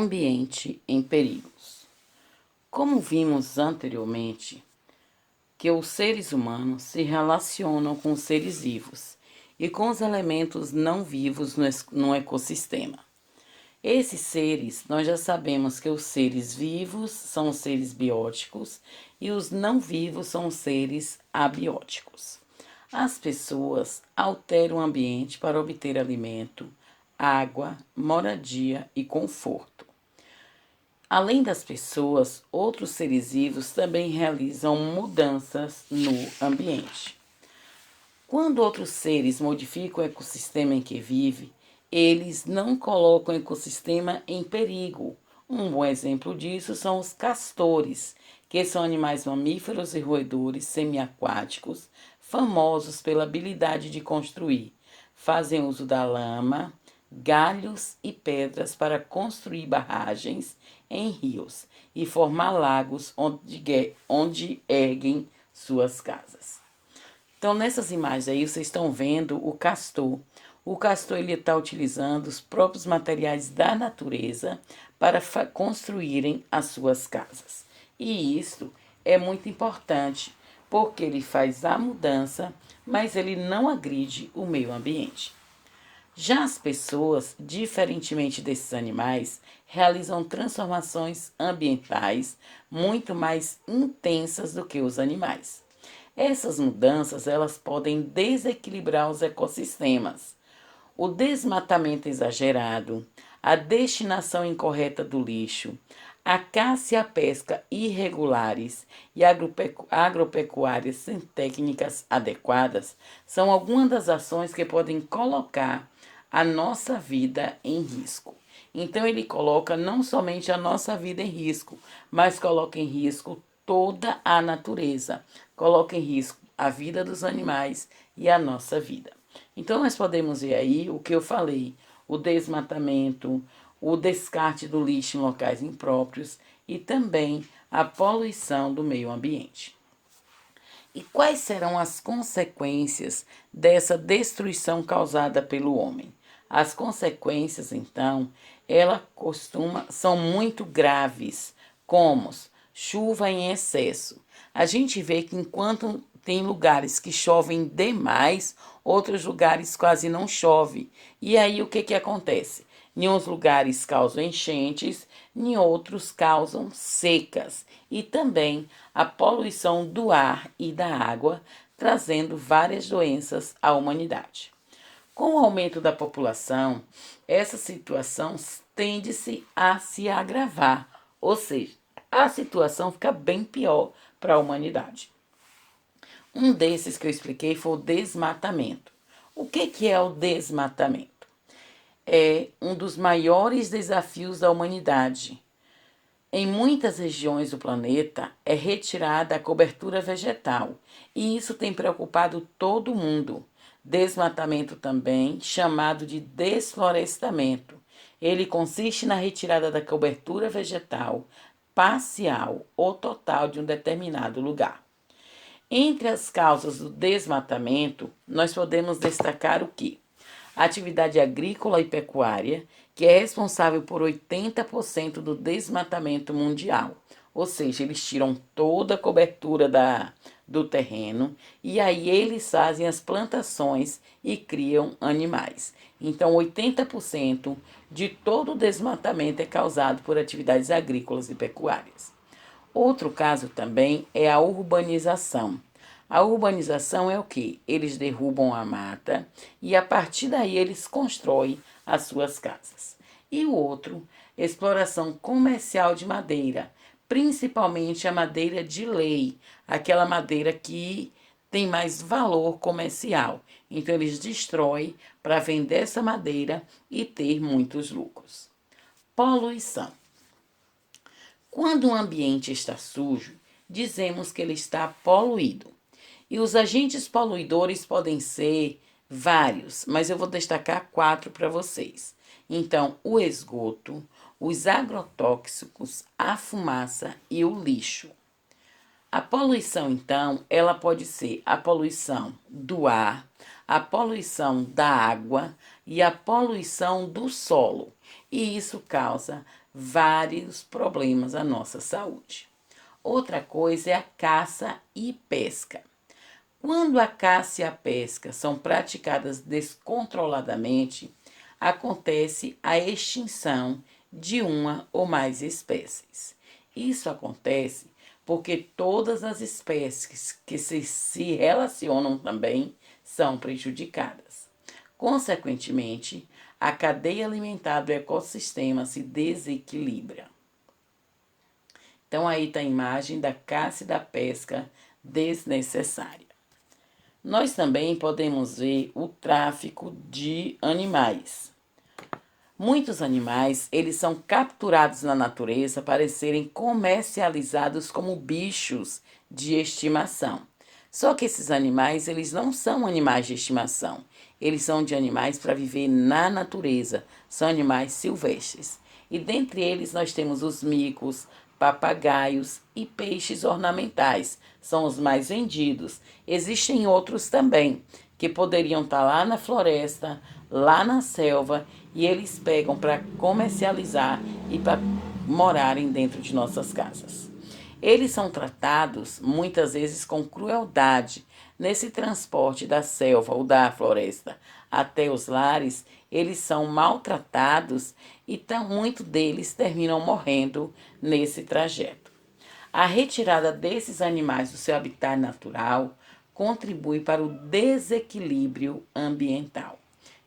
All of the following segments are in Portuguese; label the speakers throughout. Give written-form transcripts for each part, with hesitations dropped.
Speaker 1: Ambiente em perigos. Como vimos anteriormente, que os seres humanos se relacionam com os seres vivos e com os elementos não vivos no ecossistema. Esses seres, nós já sabemos que os seres vivos são os seres bióticos e os não vivos são os seres abióticos. As pessoas alteram o ambiente para obter alimento, água, moradia e conforto. Além das pessoas, outros seres vivos também realizam mudanças no ambiente. Quando outros seres modificam o ecossistema em que vive, eles não colocam o ecossistema em perigo. Um bom exemplo disso são os castores, que são animais mamíferos e roedores semiaquáticos, famosos pela habilidade de construir. Fazem uso da lama, galhos e pedras para construir barragens em rios e formar lagos onde erguem suas casas. Então, nessas imagens aí, vocês estão vendo o castor. O castor ele está utilizando os próprios materiais da natureza para construírem as suas casas. E isso é muito importante, porque ele faz a mudança, mas ele não agride o meio ambiente. Já as pessoas, diferentemente desses animais, realizam transformações ambientais muito mais intensas do que os animais. Essas mudanças, elas podem desequilibrar os ecossistemas. O desmatamento exagerado, a destinação incorreta do lixo, a caça e a pesca irregulares e agropecuárias sem técnicas adequadas são algumas das ações que podem colocar a nossa vida em risco. Então ele coloca não somente a nossa vida em risco, mas coloca em risco toda a natureza, coloca em risco a vida dos animais e a nossa vida. Então nós podemos ver aí o que eu falei, o desmatamento, o descarte do lixo em locais impróprios e também a poluição do meio ambiente. E quais serão as consequências dessa destruição causada pelo homem? As consequências, então, são muito graves, como chuva em excesso. A gente vê que enquanto tem lugares que chovem demais, outros lugares quase não chove. E aí o que acontece? Em uns lugares causam enchentes, em outros causam secas. E também a poluição do ar e da água, trazendo várias doenças à humanidade. Com o aumento da população, essa situação tende-se a se agravar, ou seja, a situação fica bem pior para a humanidade. Um desses que eu expliquei foi o desmatamento. O que é o desmatamento? É um dos maiores desafios da humanidade. Em muitas regiões do planeta é retirada a cobertura vegetal e isso tem preocupado todo mundo. Desmatamento também, chamado de desflorestamento. Ele consiste na retirada da cobertura vegetal parcial ou total de um determinado lugar. Entre as causas do desmatamento, nós podemos destacar o quê? A atividade agrícola e pecuária, que é responsável por 80% do desmatamento mundial. Ou seja, eles tiram toda a cobertura do terreno e aí eles fazem as plantações e criam animais. Então, 80% de todo o desmatamento é causado por atividades agrícolas e pecuárias. Outro caso também é a urbanização. A urbanização é o quê? Eles derrubam a mata e a partir daí eles constroem as suas casas. E o outro, exploração comercial de madeira, principalmente a madeira de lei, aquela madeira que tem mais valor comercial. Então eles destroem para vender essa madeira e ter muitos lucros. Poluição. Quando um ambiente está sujo, dizemos que ele está poluído. E os agentes poluidores podem ser vários, mas eu vou destacar 4 para vocês. Então, o esgoto, os agrotóxicos, a fumaça e o lixo. A poluição, então, ela pode ser a poluição do ar, a poluição da água e a poluição do solo. E isso causa vários problemas à nossa saúde. Outra coisa é a caça e pesca. Quando a caça e a pesca são praticadas descontroladamente, acontece a extinção de uma ou mais espécies. Isso acontece porque todas as espécies que se relacionam também são prejudicadas. Consequentemente, a cadeia alimentar do ecossistema se desequilibra. Então aí está a imagem da caça e da pesca desnecessária. Nós também podemos ver o tráfico de animais. Muitos animais, eles são capturados na natureza para serem comercializados como bichos de estimação. Só que esses animais, eles não são animais de estimação. Eles são de animais para viver na natureza. São animais silvestres. E dentre eles nós temos os micos, papagaios e peixes ornamentais. São os mais vendidos. Existem outros também, que poderiam estar lá na floresta, lá na selva, e eles pegam para comercializar e para morarem dentro de nossas casas. Eles são tratados muitas vezes com crueldade. Nesse transporte da selva ou da floresta até os lares, eles são maltratados e muitos deles terminam morrendo nesse trajeto. A retirada desses animais do seu habitat natural contribui para o desequilíbrio ambiental.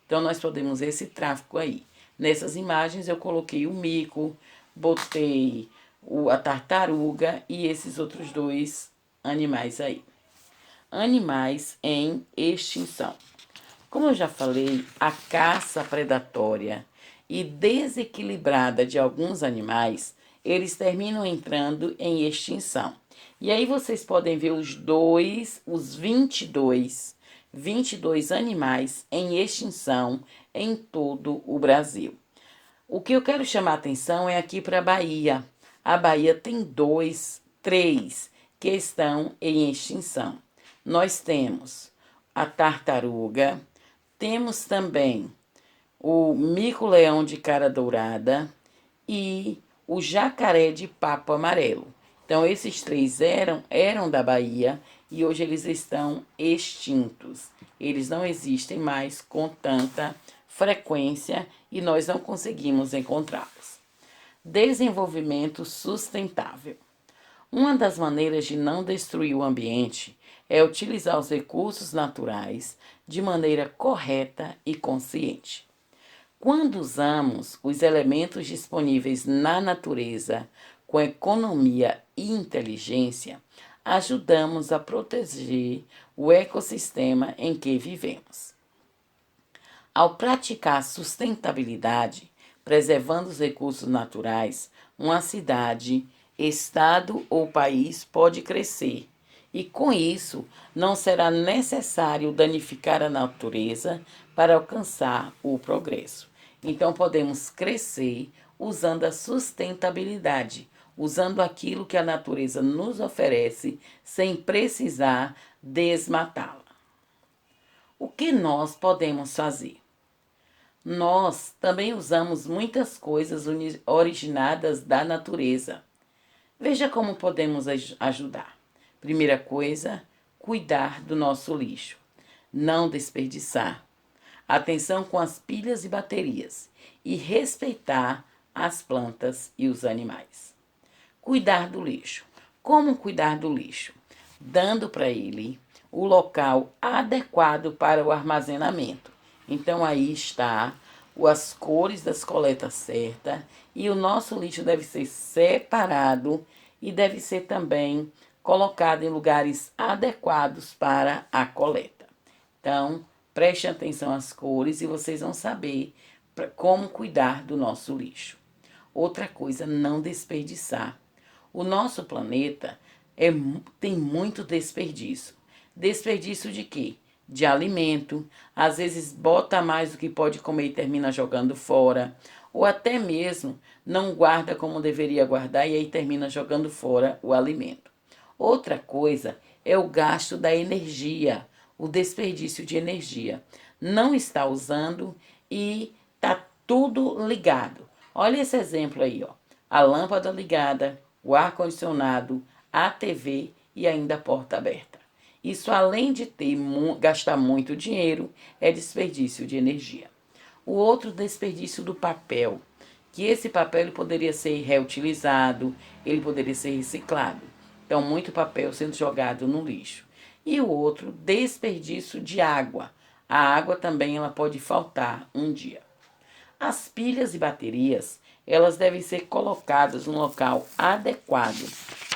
Speaker 1: Então, nós podemos ver esse tráfico aí. Nessas imagens, eu coloquei o mico, botei a tartaruga e esses outros dois animais aí. Animais em extinção. Como eu já falei, a caça predatória e desequilibrada de alguns animais, eles terminam entrando em extinção. E aí vocês podem ver os 22 animais em extinção em todo o Brasil. O que eu quero chamar a atenção é aqui para a Bahia. A Bahia tem 3 que estão em extinção. Nós temos a tartaruga, temos também o mico-leão de cara dourada e o jacaré de papo amarelo. Então, esses 3 eram da Bahia e hoje eles estão extintos. Eles não existem mais com tanta frequência e nós não conseguimos encontrá-los. Desenvolvimento sustentável. Uma das maneiras de não destruir o ambiente é utilizar os recursos naturais de maneira correta e consciente. Quando usamos os elementos disponíveis na natureza com economia e inteligência, ajudamos a proteger o ecossistema em que vivemos. Ao praticar sustentabilidade, preservando os recursos naturais, uma cidade, estado ou país pode crescer. E com isso, não será necessário danificar a natureza para alcançar o progresso. Então, podemos crescer usando a sustentabilidade, usando aquilo que a natureza nos oferece, sem precisar desmatá-la. O que nós podemos fazer? Nós também usamos muitas coisas originadas da natureza. Veja como podemos ajudar. Primeira coisa, cuidar do nosso lixo. Não desperdiçar. Atenção com as pilhas e baterias. E respeitar as plantas e os animais. Cuidar do lixo. Como cuidar do lixo? Dando para ele o local adequado para o armazenamento. Então aí está as cores das coletas certas e o nosso lixo deve ser separado e deve ser também colocado em lugares adequados para a coleta. Então, preste atenção às cores e vocês vão saber como cuidar do nosso lixo. Outra coisa, não desperdiçar. O nosso planeta tem muito desperdício. Desperdício de quê? De alimento, às vezes bota mais do que pode comer e termina jogando fora, ou até mesmo não guarda como deveria guardar e aí termina jogando fora o alimento. Outra coisa é o gasto da energia, o desperdício de energia. Não está usando e está tudo ligado. Olha esse exemplo aí, ó. A lâmpada ligada, o ar-condicionado, a TV e ainda a porta aberta. Isso, além de gastar muito dinheiro, é desperdício de energia. O outro desperdício do papel, que esse papel ele poderia ser reutilizado, ele poderia ser reciclado. Então, muito papel sendo jogado no lixo. E o outro, desperdício de água. A água também ela pode faltar um dia. As pilhas e baterias, elas devem ser colocadas no local adequado.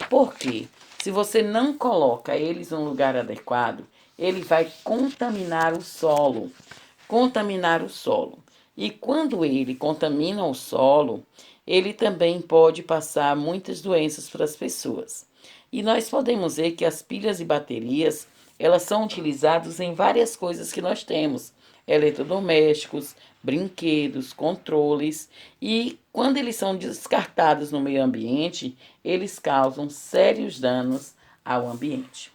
Speaker 1: Por quê? Se você não coloca eles no lugar adequado, ele vai contaminar o solo. Contaminar o solo. E quando ele contamina o solo, ele também pode passar muitas doenças para as pessoas. E nós podemos ver que as pilhas e baterias, elas são utilizadas em várias coisas que nós temos. Eletrodomésticos, brinquedos, controles. E quando eles são descartados no meio ambiente, eles causam sérios danos ao ambiente.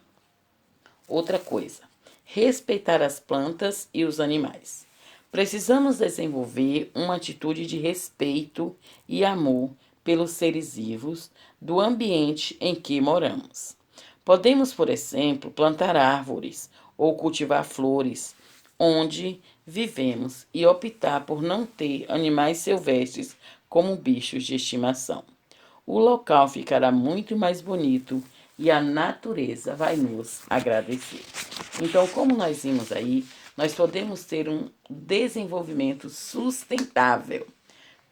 Speaker 1: Outra coisa, respeitar as plantas e os animais. Precisamos desenvolver uma atitude de respeito e amor pelos seres vivos do ambiente em que moramos. Podemos, por exemplo, plantar árvores ou cultivar flores onde vivemos e optar por não ter animais silvestres como bichos de estimação. O local ficará muito mais bonito e a natureza vai nos agradecer. Então, como nós vimos aí, nós podemos ter um desenvolvimento sustentável,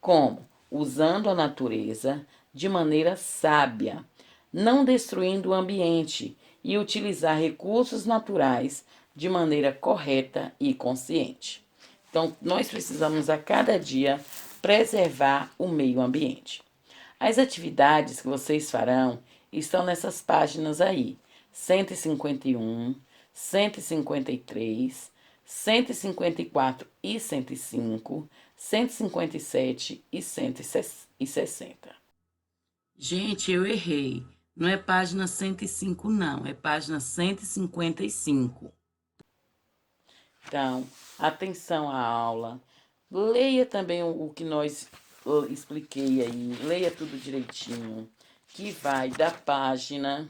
Speaker 1: como usando a natureza de maneira sábia, não destruindo o ambiente e utilizar recursos naturais de maneira correta e consciente. Então, nós precisamos a cada dia preservar o meio ambiente. As atividades que vocês farão estão nessas páginas aí: 151, 153, 154 e 105, 157 e 160. Gente, eu errei. Não é página 105, não. É página 155. Então, atenção à aula. Leia também o que nós expliquei aí. Leia tudo direitinho. Que vai da página...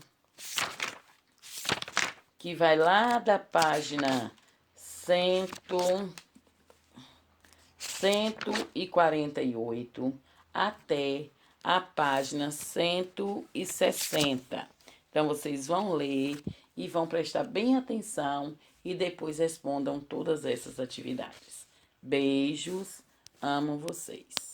Speaker 1: Que vai lá da página 148 até a página 160. Então, vocês vão ler e vão prestar bem atenção e depois respondam todas essas atividades. Beijos, amo vocês.